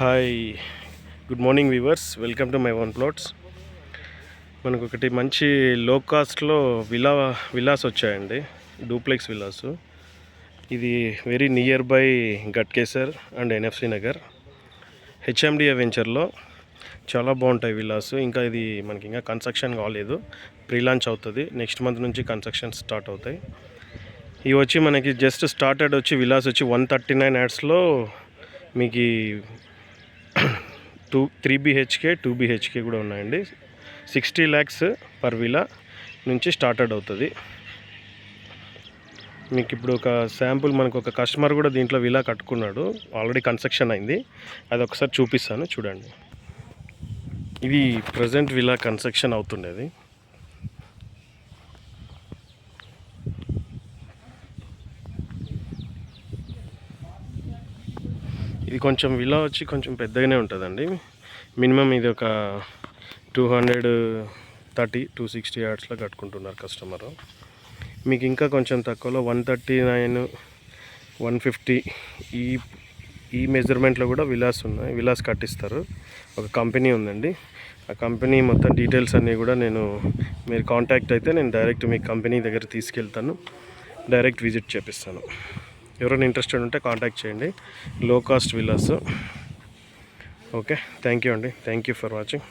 Hi, good morning viewers. Welcome to my own plots. మనకు ఒకటి మంచి లో కాస్ట్లో విలాస్ వచ్చాయండి, డూప్లెక్స్ విలాస్. ఇది very near by Ghatkesar and NFC Nagar HMDA వెంచర్లో. చాలా బాగుంటాయి విలాస్. ఇంకా ఇది మనకి ఇంకా కన్స్ట్రక్షన్ కాలేదు, ప్రీ లాంచ్ అవుతుంది. నెక్స్ట్ మంత్ నుంచి కన్స్ట్రక్షన్ స్టార్ట్ అవుతాయి. ఇవి వచ్చి మనకి జస్ట్ స్టార్టెడ్ వచ్చి విలాస్ వచ్చి 139 యాడ్స్లో మీకు 3 BHK 2 BHK కూడా ఉన్నాయండి. 60 lakhs పర్ విలా నుంచి స్టార్టెడ్ అవుతుంది. మీకు ఇప్పుడు ఒక శాంపుల్, మనకు ఒక కస్టమర్ కూడా దీంట్లో విలా కట్టుకున్నాడు, ఆల్రెడీ కన్స్ట్రక్షన్ అయింది. అది ఒకసారి చూపిస్తాను, చూడండి. ఇది ప్రజెంట్ విలా కన్స్ట్రక్షన్ అవుతుండేది. ఇది కొంచెం విలా వచ్చి కొంచెం పెద్దగానే ఉంటుందండి. మినిమం ఇది ఒక 260 యార్డ్స్లో కట్టుకుంటున్నారు కస్టమరు. మీకు ఇంకా కొంచెం తక్కువలో 139, 150 ఈ మెజర్మెంట్లో కూడా విలాస్ ఉన్నాయి. విలాస్ కట్టిస్తారు. ఒక కంపెనీ ఉందండి. ఆ కంపెనీ మొత్తం డీటెయిల్స్ అన్నీ కూడా మీరు కాంటాక్ట్ అయితే నేను డైరెక్ట్ మీ కంపెనీ దగ్గర తీసుకెళ్తాను, డైరెక్ట్ విజిట్ చేపిస్తాను. ఎవరైనా ఇంట్రెస్టెడ్ ఉంటే కాంటాక్ట్ చేయండి. Low cost villas. Okay, thank you అండి. Thank you for watching.